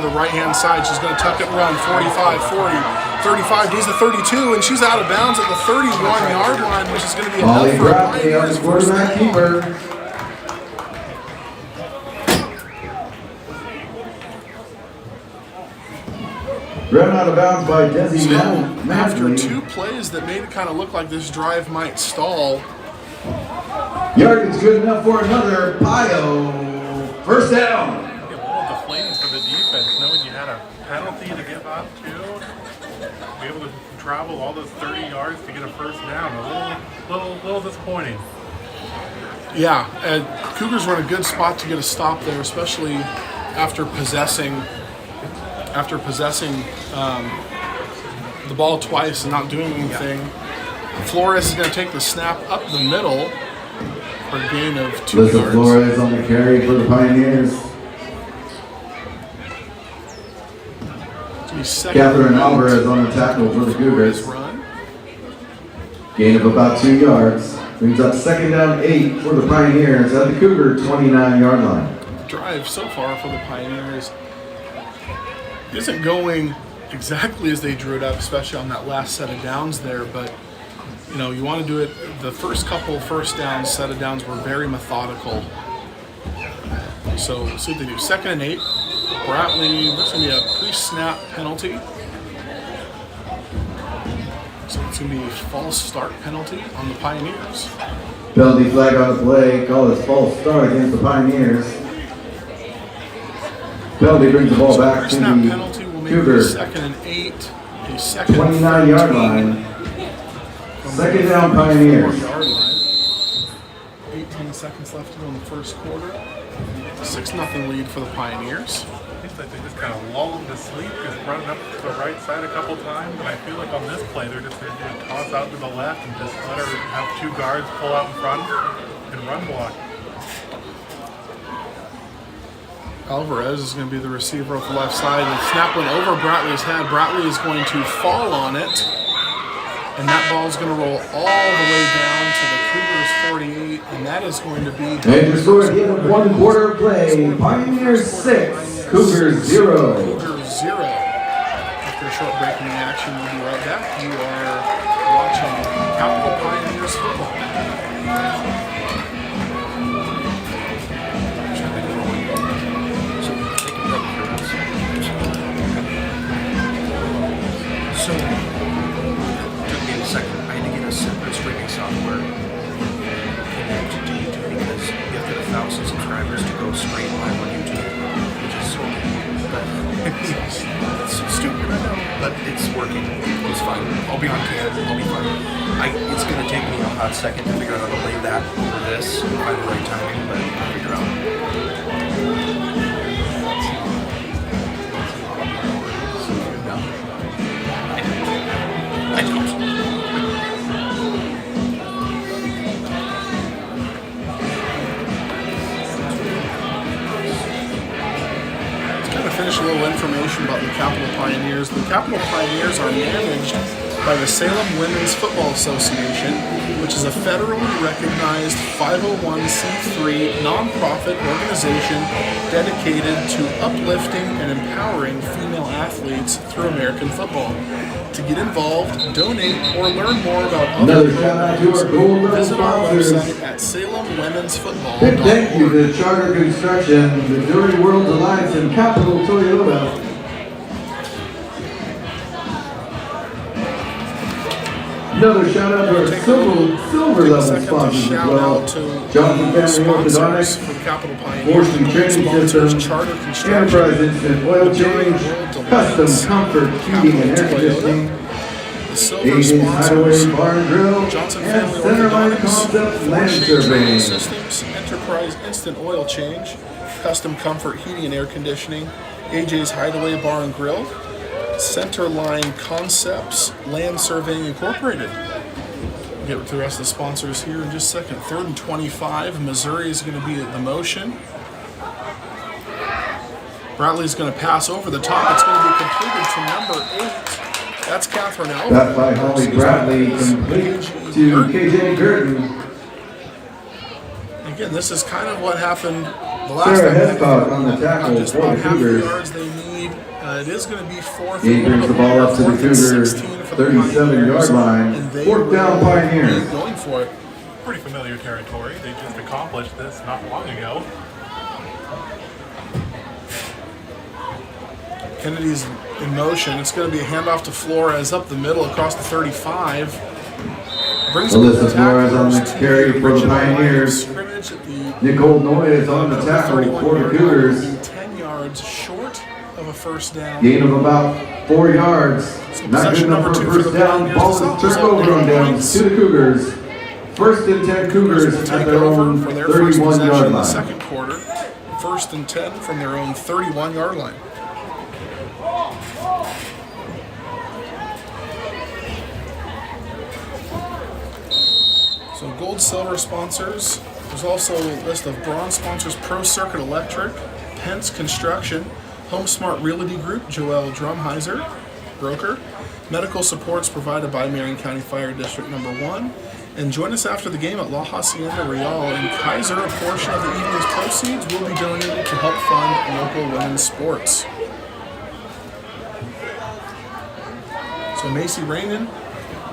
to the right-hand side. She's going to tuck it and run. 45, 40, 35, goes to 32, and she's out of bounds at the 31-yard line, which is going to be enough for a Pioneers first down. Run out of bounds by Desi. So after two plays that made it kind of look like this drive might stall. Yardage good enough for another Pio. First down. A little deflating for the defense, knowing you had a penalty to give up to. Be able to travel all those 30 yards to get a first down. A little disappointing. Yeah, Cougars were in a good spot to get a stop there, especially after possessing the ball twice and not doing anything. Flores is going to take the snap up the middle for a gain of 2 yards. Flores on the carry for the Pioneers. Catherine Alvarez on the tackle for the Cougars. Gain of about 2 yards. Brings up second down 8 for the Pioneers at the Cougar 29-yard line. Drive so far for the Pioneers isn't going exactly as they drew it up, especially on that last set of downs there, but you know, you want to do it. The first couple first downs, set of downs were very methodical. So let's see what they do. 2nd and 8. Bratley, there's going to be a pre-snap penalty. So it's going to be a false start penalty on the Pioneers. Penalty flag on the play. Call it false start against the Pioneers. Penalty brings the ball back to the penalty will make Cougars. 2nd and 8. A second 29-yard line. Second down Pioneers. 18 seconds left to go in the first quarter. 6-0 lead for the Pioneers. Seems like they just kind of lulled to sleep, just running up to the right side a couple times, and I feel like on this play they're just going to toss out to the left and just let her have 2 guards pull out in front and run block. Alvarez is going to be the receiver off the left side. The snap went over Bratley's head. Bratley is going to fall on it. And that ball is going to roll all the way down to the Cougars 48. And that is going to be... And your score at the end of 1 quarter play. Pioneers 6, Cougars 0. Cougars 0. After a short break in the action, we'll be right back. You are watching Capital Pioneers football. So, took me a second. I had to get a separate streaming software connected to YouTube because you have to have 1,000 subscribers to go straight live on YouTube, which is so it's so stupid, I know, but it's working. It's fine. I'll be on cam. I'll be fine. It's gonna take me a hot second to figure out how to lay that over this and find the right timing, but I'll figure out. Finish a little information about the Capital Pioneers. The Capital Pioneers are managed by the Salem Women's Football Association, which is a federally recognized 501c3 nonprofit organization dedicated to uplifting and empowering female athletes through American football. To get involved, donate, or learn more about other programs, visit our website at salemwomensfootball.org. Big thank you to Charter Construction, the During World Alliance, and Capital Toyota. Another shout out to our silver level sponsors as well. Johnson Family Orthodontics, Fortune Training Systems, Charter Construction, Enterprise Instant Oil Change, Custom Comfort Heating and Air Conditioning, the silver Asian Hideaway sponsors, Bar and Grill, Johnson and Family Centerline Orthodontics, Concept Land Fortune Training Surveying. Systems, Enterprise Instant Oil Change, Custom Comfort Heating and Air Conditioning, AJ's Hideaway Bar and Grill, Centerline Concepts, Land Surveying Incorporated. We'll get to the rest of the sponsors here in just a second. 3rd and 25. Missouri is going to be the motion. Bratley's going to pass over the top. It's going to be completed to number 8. That's Catherine Alvarez. That's by Holly Bratley, complete to KJ Gurton. Again, this is kind of what happened The last Sarah time Hescock on the tackle just for about the half the Cougars. yards they need. It is going to be fourth. He brings the ball up to the Cougars' 37-yard line. Fourth down, Pioneers. Going for it. Pretty familiar territory. They just accomplished this not long ago. Kennedy's in motion. It's going to be a handoff to Flores up the middle across the 35. Brings Alyssa Flores on the carry for the Pioneers. Nicole Noy is on the tackle for the Cougars. 10 yards short of a first down. Gain of about 4 yards. Not good enough for a first down. Ball is turned over on downs to the Cougars. First and 10 Cougars at their own 31-yard line. Second quarter. First and 10 from their own 31-yard line. So gold, silver sponsors. There's also a list of bronze sponsors: Pro Circuit Electric, Pence Construction, Home Smart Realty Group, Joelle Drumheiser, broker. Medical supports provided by Marion County Fire District Number 1. And join us after the game at La Hacienda Real in Kaiser. A portion of the evening's proceeds will be donated to help fund local women's sports. So Macy Rainin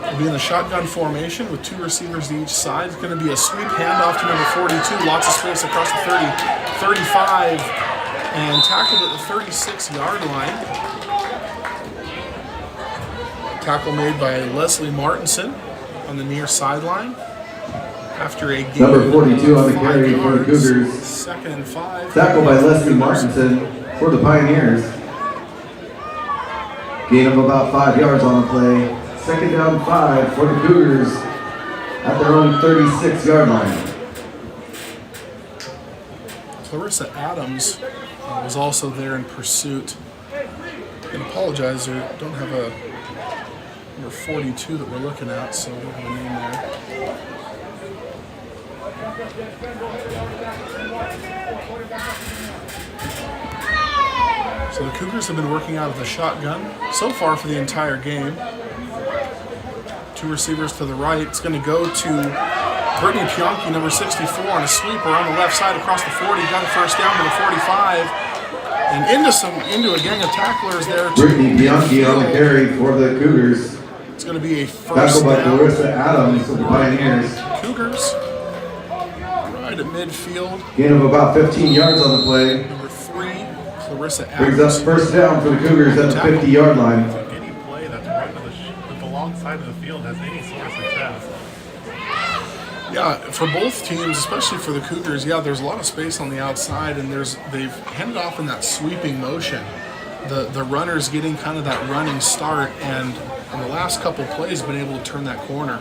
will be in the shotgun formation with 2 receivers to each side. It's going to be a sweep handoff to number 42. Lots of space across the 30, 35, and tackled at the 36-yard line. Tackle made by Leslie Martinson on the near sideline. After a gain Number 42 on the carry of 5 for the yards, Cougars. Second and 5. Tackle by Leslie Martinson for the Pioneers. Gain of about 5 yards on the play. Second down 5 for the Cougars at their own 36-yard line. Clarissa Adams was also there in pursuit. And apologize, I don't have a number 42 that we're looking at, so we don't have a name there. So the Cougars have been working out of the shotgun so far for the entire game. 2 receivers to the right. It's going to go to Brittany Pionki, number 64, on a sweeper on the left side across the 40. Got a first down to the 45. And into a gang of tacklers there. Brittany Bianchi on the carry for the Cougars. It's going to be a first Tackle by down. Clarissa Adams of the Pioneers. Cougars right at midfield. Gain of about 15 yards on the play. Number 3, Clarissa Brings Adams. us first down for the Cougars at the 50-yard line. Any play that's run to the long side of the field has any sort of success. Yeah, for both teams, especially for the Cougars, there's a lot of space on the outside, and they've handed off in that sweeping motion. The runner's getting kind of that running start, and in the last couple plays been able to turn that corner.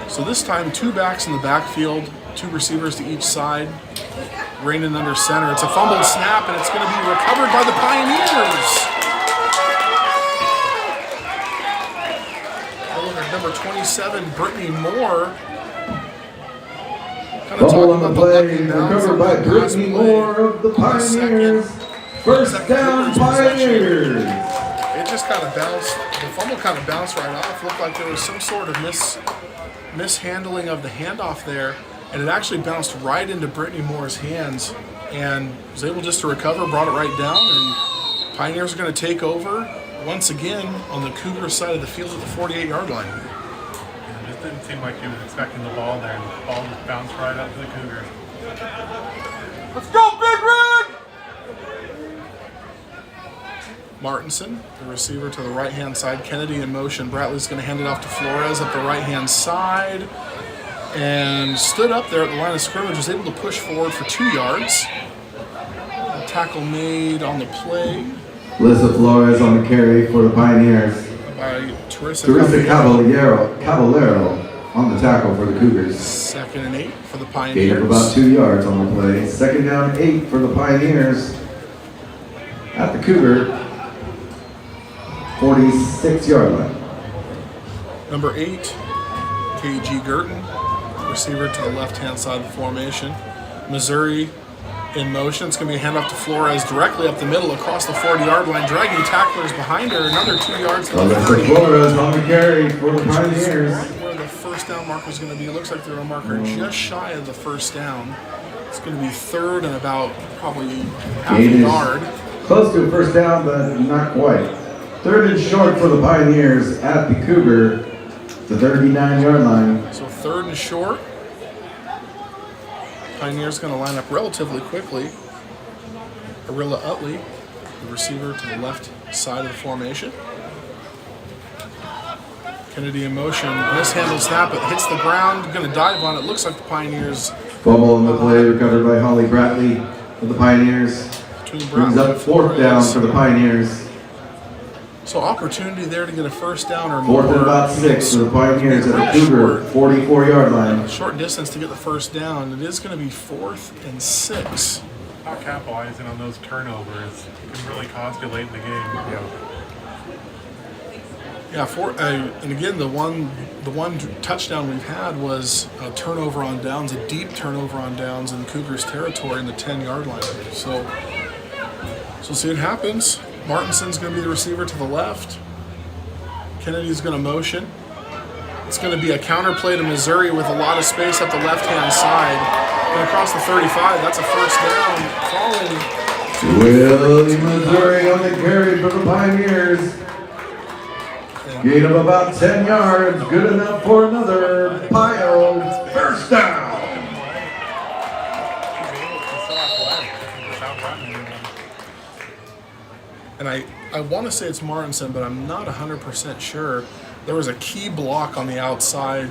So this time, 2 backs in the backfield, 2 receivers to each side. Rainin under center. It's a fumbled snap, and it's going to be recovered by the Pioneers. Number 27, Brittany Moore. Fumble on the play, recovered by Brittany Moore of the Pioneers. First down, Pioneers. It just kind of bounced. The fumble kind of bounced right off. Looked like there was some sort of mishandling of the handoff there, and it actually bounced right into Brittany Moore's hands, and was able just to recover, brought it right down, and Pioneers are going to take over once again on the Cougar side of the field at the 48-yard line. It just didn't seem like he was expecting the ball there, and the ball just bounced right up to the Cougars. Let's go, Big Red! Martinson, the receiver to the right-hand side. Kennedy in motion. Bradley's going to hand it off to Flores up the right-hand side. And stood up there at the line of scrimmage, was able to push forward for 2 yards. A tackle made on the play. Alyssa Flores on the carry for the Pioneers. By Teresa Caballero on the tackle for the Cougars. 2nd and 8 for the Gain Pioneers. of about 2 yards on the play. Second down 8 for the Pioneers at the Cougar 46-yard line. Number 8, KG Girton, receiver to the left-hand side of the formation. Missouri in motion. It's going to be a handoff to Flores directly up the middle across the 40-yard line, dragging tacklers behind her. Another 2 yards to the 30. Flores on the carry for the Pioneers. Right where the first first down marker is going to be. It looks like they're going to marker just shy of the first down. It's going to be third and about probably half a yard. Close to a first down, but not quite. Third and short for the Pioneers at the Cougar, the 39-yard line. So third and short. Pioneers going to line up relatively quickly. Arilla Utley, the receiver to the left side of the formation. Kennedy in motion, mishandled snap, it hits the ground, going to dive on it. Looks like the Pioneers. Fumble on the play, recovered by Holly Bradley of the Pioneers. Brings up fourth down for the Pioneers. So opportunity there to get a first down or more. Fourth and about 6 for the Pioneers at the Cougar, 44-yard line. Short distance to get the first down. It is going to be 4th and 6. Not capitalizing on those turnovers can really cost you late in the game. Yeah, and again, the one touchdown we've had was a turnover on downs, a deep turnover on downs in Cougars territory in the 10-yard line. So see what happens. Martinson's going to be the receiver to the left. Kennedy's going to motion. It's going to be a counter play to Missouri with a lot of space up the left-hand side. And across the 35, that's a first down. Willie Missouri on the carry for the Pioneers. Gain of about 10 yards, good enough for another Pio first down. And I want to say it's Martinson, but I'm not 100% sure. There was a key block on the outside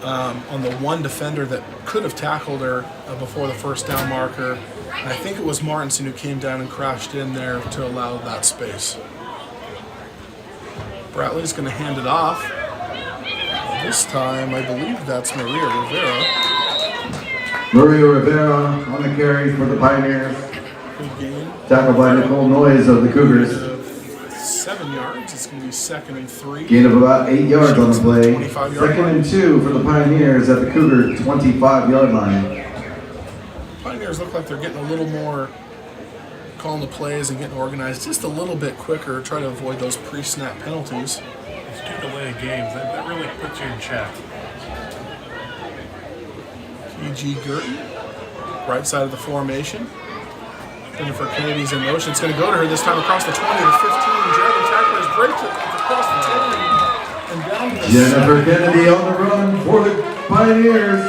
on the one defender that could have tackled her before the first down marker. And I think it was Martinson who came down and crashed in there to allow that space. Bradley's going to hand it off. This time, I believe that's Maria Rivera. Maria Rivera on the carry for the Pioneers. Good game. Tackled by Nicole Noyes of the Cougars. 7 yards. It's going to be 2nd and 3. Gain of about 8 yards on the play. 2nd and 2 for the Pioneers at the Cougar 25-yard line. Pioneers look like they're getting a little more calling the plays and getting organized just a little bit quicker, try to avoid those pre-snap penalties. It's 2 delayed games. That really puts you in check. E.G. Girton, right side of the formation. Jennifer Kennedy's in motion. It's going to go to her this time across the 20 to 15. Dragon tacklers break it across the 10 and down to the Jennifer Kennedy on the run for the Pioneers.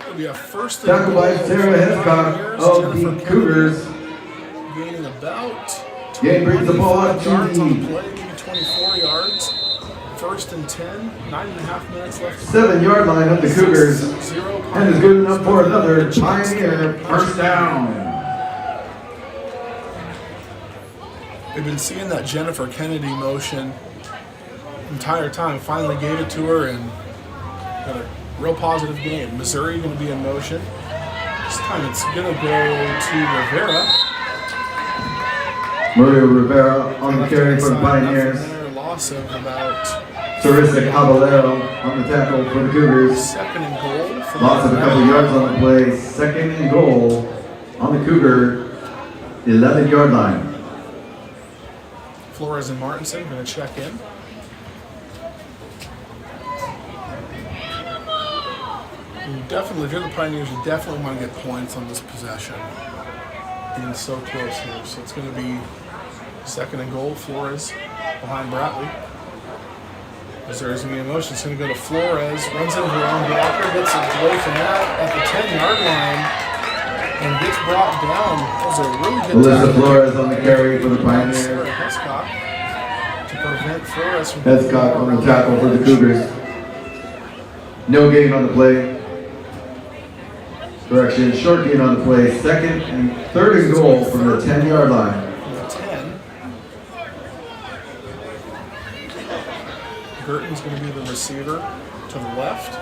It'll be a first tackled by Sarah Hescock of the Cougars. Gaining about Gain brings the ball up to yards on the the play, maybe 24 yards. 1st and 10, 9.5 minutes left. 7-yard line of the Cougars. And is good enough for another Pioneer first down. We've been seeing that Jennifer Kennedy motion the entire time. Finally gave it to her and got a real positive game. Missouri going to be in motion. This time it's going to go to Rivera. Maria Rivera on the carry for the Pioneers. Loss of about Teresa Caballero on the tackle for the Cougars. 2nd and goal. Loss of a couple yards on the play. 2nd and goal on the Cougar 11-yard line. Flores and Martinson going to check in. Definitely, if you're the Pioneers, you definitely want to get points on this possession. Being so close here. So it's going to be 2nd and goal. Flores behind Bradley. Missouri's going to be in motion. It's going to go to Flores. Runs into her own blocker. Gets away from that at the 10-yard line. And gets brought down. That was a really good Alyssa Flores on the carry for the Pioneers. Hescock to prevent Flores from Hescock on the tackle for the Cougars. No gain on the play. Correction, short gain on the play. 2nd and 3rd and goal from the 10-yard line. From the 10. Girton's going to be the receiver to the left.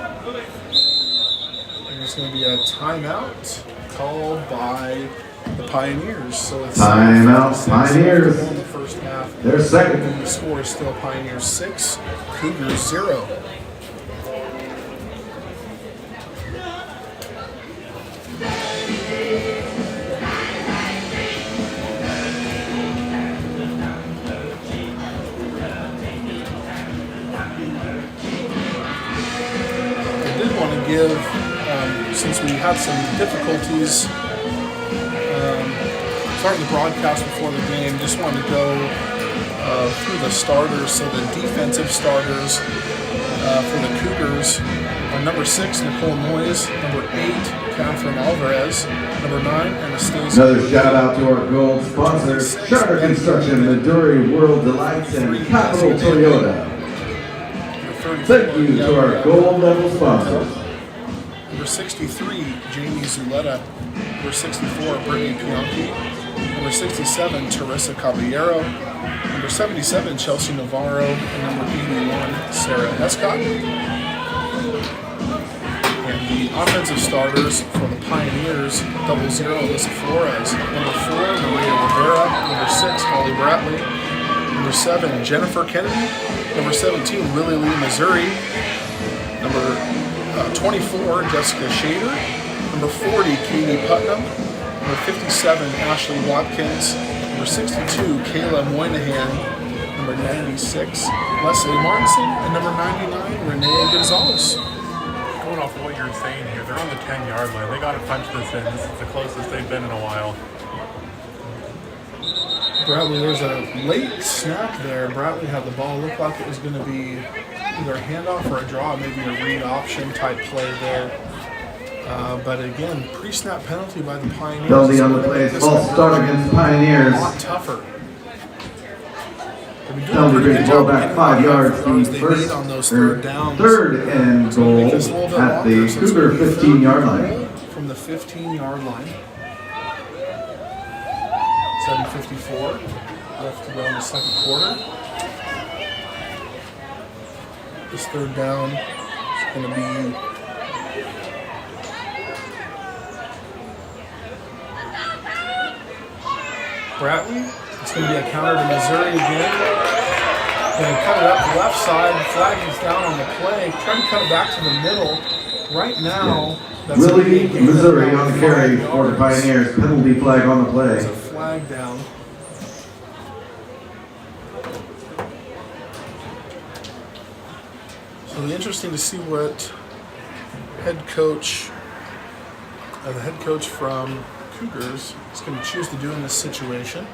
And there's going to be a timeout called by the Pioneers. So it's timeout, Pioneers. In the first half. They're second. And the score is still Pioneers 6, Cougars 0. had some difficulties starting the broadcast before the game. Just wanted to go through the starters. So the defensive starters for the Cougars are number 6, Nicole Noyes, number 8, Catherine Alvarez, number 9, Anastasia. Another shout out to our gold sponsors, Charter Construction, Midori World Delights, and Capital Toyota. Thank you to our gold level sponsors. Number 63, Jamie Zuleta. Number 64, Brittany Pianchi. Number 67, Teresa Caballero. Number 77, Chelsea Navarro. And number 81, Sarah Escott. And the offensive starters for the Pioneers, 00, Alyssa Flores. Number 4, Maria Rivera. Number 6, Holly Bratley. Number 7, Jennifer Kennedy. Number 17, Lily Lee, Missouri. Number 24, Jessica Shader. Number 40, Katie Putnam. Number 57, Ashley Watkins. Number 62, Kayla Moynihan. Number 96, Leslie Martinson. And number 99, Renee Gonzalez. Going off of what you're saying here, they're on the 10-yard line. They got to punch this in. This is the closest they've been in a while. Bradley, there's a late snap there. Bradley had the ball. Looked like it was going to be either a handoff or a draw, maybe a read option type play there. But again, pre-snap penalty by the Pioneers. Penalty on the play, false start against Pioneers. A lot tougher. Penalty brings ball back 5 yards. The first on those third downs. Third and goal at the Cougar 15-yard line. From the 15-yard line. 7:54 left to go in the second quarter. This third down is going to be Bratley. It's going to be a counter to Missouri again. Going to cut it up the left side. Flag is down on the play. Trying to cut it back to the middle. Right now, that's Lily, Missouri on the carry for the Pioneers. Penalty flag on the play. There's a flag down. So it'll be interesting to see what the head coach from Cougars is going to choose to do in this situation.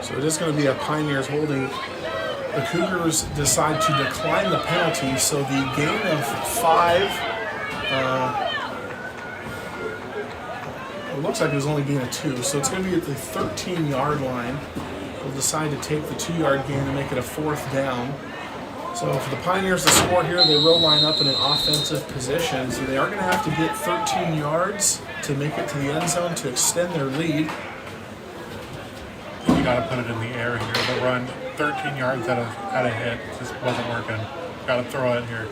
So it is going to be a Pioneers holding. The Cougars decide to decline the penalty, so the gain of 5, it looks like it was only being a 2, so it's going to be at the 13-yard line. They'll decide to take the 2-yard gain and make it a 4th down. So for the Pioneers to score here, they will line up in an offensive position, so they are going to have to get 13 yards to make it to the end zone to extend their lead. You got to put it in the air here. The run 13 yards at a hit just wasn't working. Got to throw it here.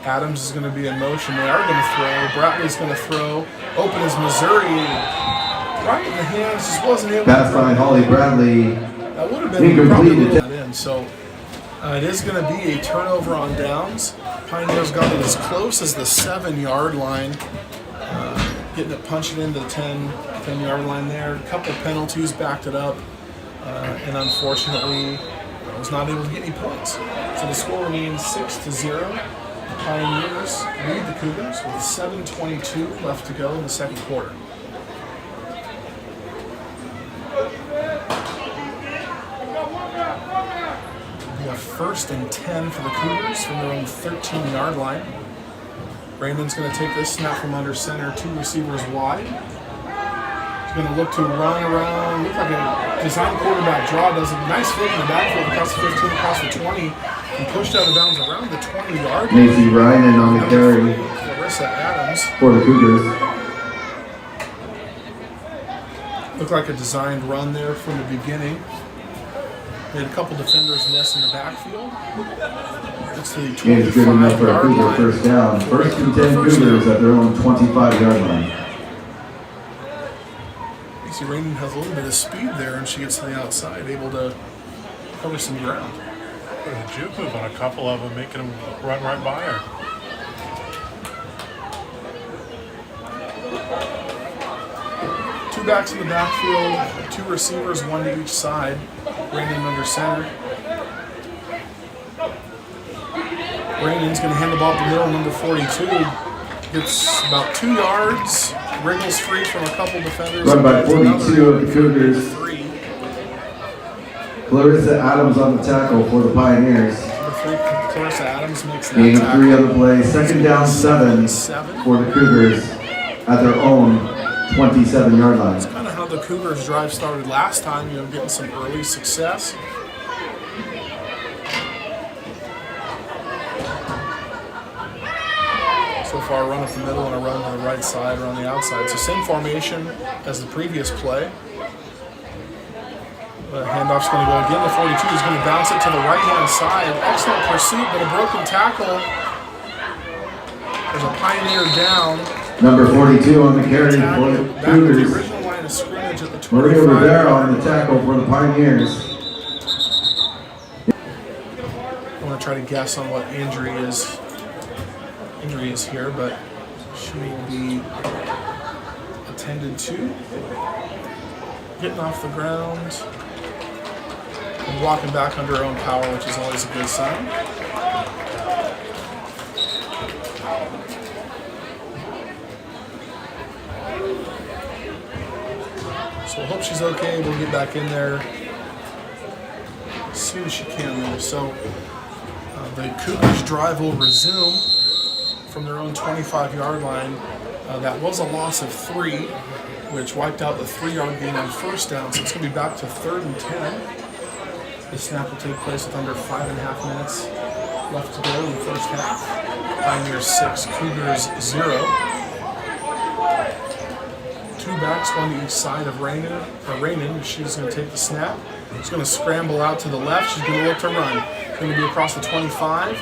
Adams is going to be in motion. They are going to throw. Bratley's going to throw. Open is Missouri. Right in the hands. Just wasn't able Pass to by Holly Bradley. That would have been Incomplete. that in. So it is going to be a turnover on downs. Pioneers got it as close as the 7-yard line. Getting it punched into the 10-yard line there. A couple penalties backed it up. And unfortunately, was not able to get any points. So the score remains 6-0. The Pioneers lead the Cougars with 7:22 left to go in the second quarter. We have 1st and 10 for the Cougars from their own 13-yard line. Raymond's going to take this snap from under center, 2 receivers wide. He's going to look to run around, look like a design quarterback draw. Does a nice fake in the backfield across the 15, across the 20, and pushed out of bounds around the 20-yard line. Macy Ryan on the carry Clarissa Adams. for the Cougars. Looked like a designed run there from the beginning. We had a couple defenders miss in the backfield. It's the Game's good enough for a 25-yard Cougar line. first down. 1st and 10 Cougars at their own 25-yard line. You see Raymond has a little bit of speed there, and she gets to the outside, able to cover some ground. There's a juke move on a couple of them, making them run right by her. Two backs in the backfield, 2 receivers, 1 to each side. Raymond under center. Raining's going to hand the ball up the middle. Number 42 gets about 2 yards. Wriggles free from a couple defenders. Run by 42 of the Cougars. 3. Clarissa Adams on the tackle for the Pioneers. Number 3, Clarissa Adams makes that Gain of tackle. 3 on the play. Second down 7 for the Cougars at their own 27-yard line. Kind of how the Cougars' drive started last time, getting some early success. So far, a run up the middle and a run to the right side or on the outside. So same formation as the previous play. The handoff's going to go again. The 42 is going to bounce it to the right-hand side. Excellent pursuit, but a broken tackle. There's a Pioneer down. Number 42 on the carry for the Back at the Cougars. original line of scrimmage at the 25. Maria Rivera on the tackle for the Pioneers. I want to try to guess on what injury is here, but she will be attended to. Getting off the ground and walking back under her own power, which is always a good sign. So I hope she's okay. We'll get back in there as soon as she can there. So the Cougars drive will resume from their own 25-yard line. That was a loss of 3, which wiped out the 3-yard gain on first down. So it's going to be back to 3rd and 10. The snap will take place with under 5.5 minutes left to go in the first half. Pioneers 6, Cougars 0. 2 backs, one to each side of Rainin. She's going to take the snap. She's going to scramble out to the left. She's going to look to run. Going to be across the 25.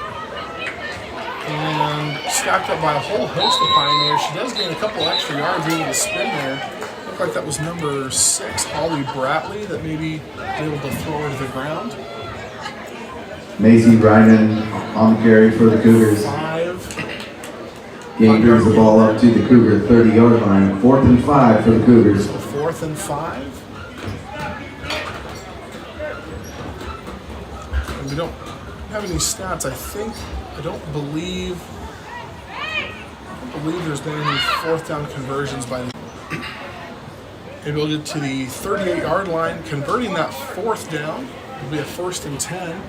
And stacked up by a whole host of Pioneers. She does gain a couple extra yards into the spin there. Looked like that was number 6, Holly Bratley, that maybe able to throw her to the ground. Maisie Reinen on the carry for the Cougars. 5. Gain brings the ball up to the Cougar 30-yard line. 4th and 5 for the Cougars. 4th and 5. And we don't have any stats. I don't believe there's been any 4th down conversions by the. Maybe we'll get to the 38-yard line, converting that 4th down. It'll be a 1st and 10.